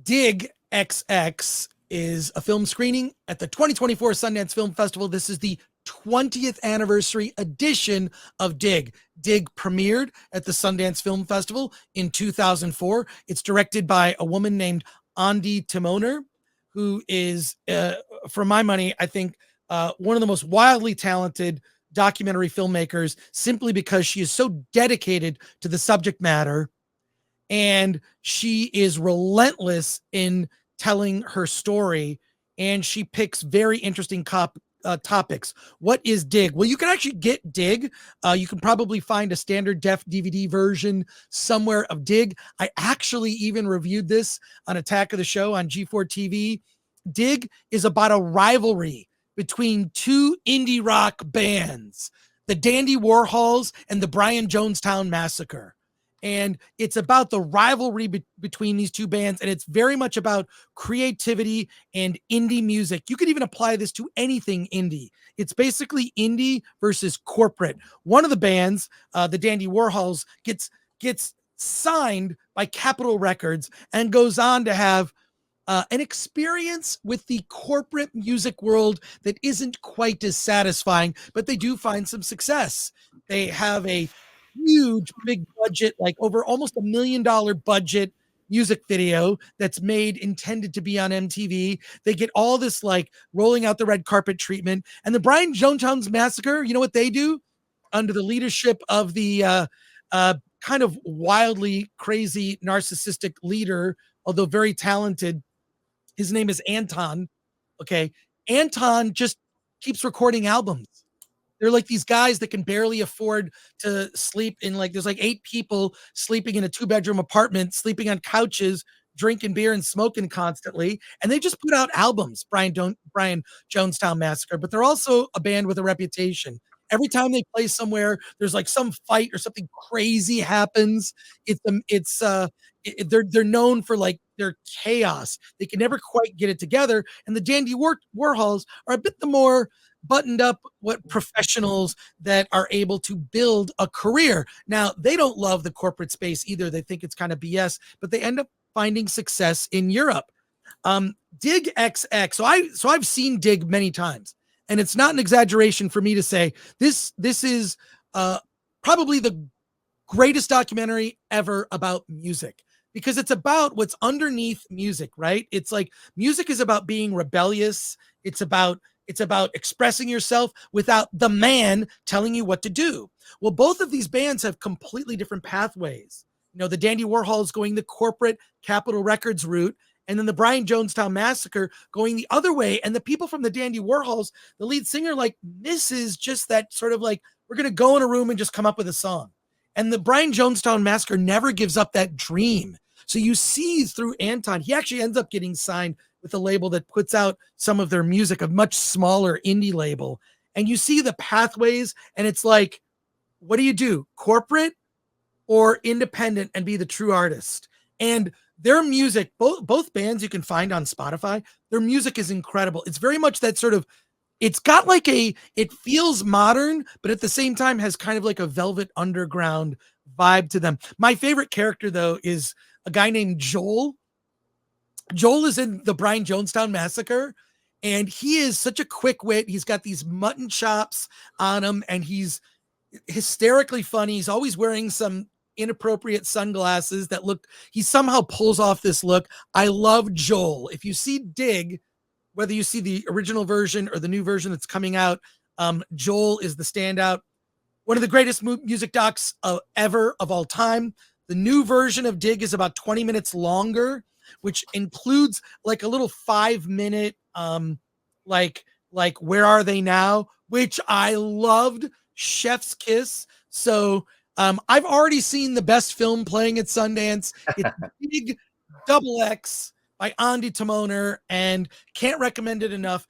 Dig XX is a film screening at the 2024 Sundance Film Festival. This is the 20th anniversary edition of Dig. Dig premiered at the Sundance Film Festival in 2004. It's directed by a woman named Andi Timoner, who is, for my money, I think one of the most wildly talented documentary filmmakers, simply because she is so dedicated to the subject matter and she is relentless in telling her story, and she picks very interesting topics. What is Dig? Well, you can actually get Dig. You can probably find a standard def DVD version somewhere of Dig. I actually even reviewed this on Attack of the Show on G4 TV. Dig is about a rivalry between two indie rock bands, the Dandy Warhols and the Brian Jonestown Massacre. And it's about the rivalry between these two bands. And it's very much about creativity and indie music. You could even apply this to anything indie. It's basically indie versus corporate. One of the bands, the Dandy Warhols, gets signed by Capitol Records and goes on to have an experience with the corporate music world that isn't quite as satisfying, but they do find some success. They have a huge, big budget, like over almost $1 million budget music video that's made intended to be on MTV. They get all this like rolling out the red carpet treatment. And the Brian Jonestown Massacre, you know what they do? Under the leadership of the kind of wildly crazy narcissistic leader, although very talented. His name is Anton. Okay. Anton just keeps recording albums. They're like these guys that can barely afford to sleep in, like, there's like 8 people sleeping in a 2-bedroom apartment, sleeping on couches, drinking beer and smoking constantly. And they just put out albums, Brian Jonestown Massacre, but they're also a band with a reputation. Every time they play somewhere, there's like some fight or something crazy happens. They're known for like their chaos. They can never quite get it together. And the Dandy Warhols are a bit the more buttoned up what professionals that are able to build a career. Now, they don't love the corporate space either. They think it's kind of BS, but they end up finding success in Europe. Dig XX. So I've seen Dig many times, and it's not an exaggeration for me to say this is probably the greatest documentary ever about music, because it's about what's underneath music, right? It's like music is about being rebellious. It's about expressing yourself without the man telling you what to do. Well, both of these bands have completely different pathways. You know, the Dandy Warhols going the corporate Capitol Records route, and then the Brian Jonestown Massacre going the other way. And the people from the Dandy Warhols, the lead singer, like, misses just that sort of like, we're going to go in a room and just come up with a song. And the Brian Jonestown Massacre never gives up that dream. So you see through Anton, he actually ends up getting signed with a label that puts out some of their music, a much smaller indie label. And you see the pathways, and it's like, what do? Corporate or independent and be the true artist? And their music, both bands you can find on Spotify, their music is incredible. It's very much that sort of, it's got like it feels modern, but at the same time has kind of like a Velvet Underground vibe to them. My favorite character, though, is a guy named Joel. Joel is in the Brian Jonestown Massacre, and he is such a quick wit. He's got these mutton chops on him, and he's hysterically funny. He's always wearing some inappropriate sunglasses that look, he somehow pulls off this look. I love Joel. If you see Dig, whether you see the original version or the new version that's coming out, Joel is the standout. One of the greatest music docs ever of all time. The new version of Dig is about 20 minutes longer, which includes like a little 5-minute, like Where Are They Now, which I loved. Chef's kiss. So I've already seen the best film playing at Sundance. It's Dig Double X by Andi Timoner, and can't recommend it enough.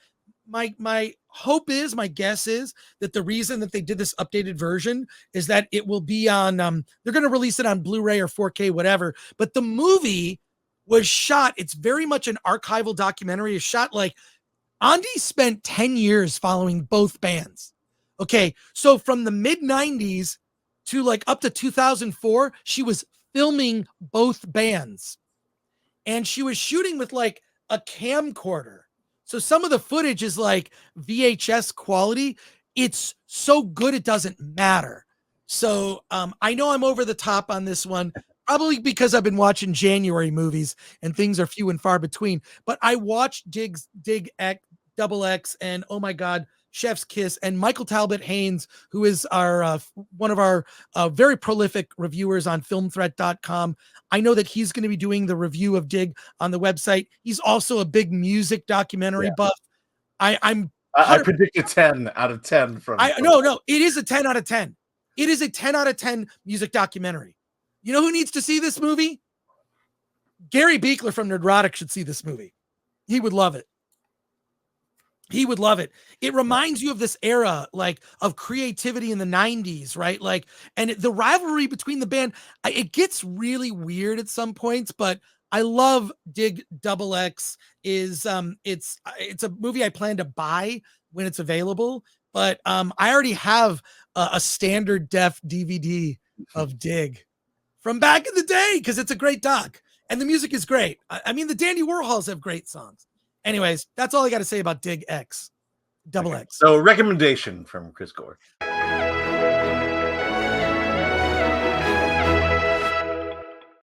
My hope is, my guess is that the reason that they did this updated version is that it will be on, they're going to release it on Blu-ray or 4K, whatever. But the movie was shot, it's very much an archival documentary. It's shot like, Andi spent 10 years following both bands. Okay, so from the mid 90s to like up to 2004, she was filming both bands. and she was shooting with like a camcorder. So some of the footage is like VHS quality. It's so good it doesn't matter. So I know I'm over the top on this one, probably because I've been watching January movies and things are few and far between. But I watched Dig X, Double X, and oh my God, Chef's Kiss, and Michael Talbot Haynes, who is our one of our very prolific reviewers on filmthreat.com. I know that he's going to be doing the review of Dig on the website. He's also a big music documentary buff. I predict a 10 out of 10 from no, it is a 10 out of 10. It is a 10 out of 10 music documentary. You know who needs to see this movie? Gary Beekler from Nerdrotic should see this movie. He would love it. He would love it. It reminds you of this era, like of creativity in the 90s, right? Like, and the rivalry between the band, it gets really weird at some points, but I love Dig Double X. It's a movie I plan to buy when it's available, but I already have a standard def DVD of Dig from back in the day because it's a great doc and the music is great. I mean, the Dandy Warhols have great songs. Anyways, that's all I got to say about Dig X, Double X. So recommendation from Chris Gore.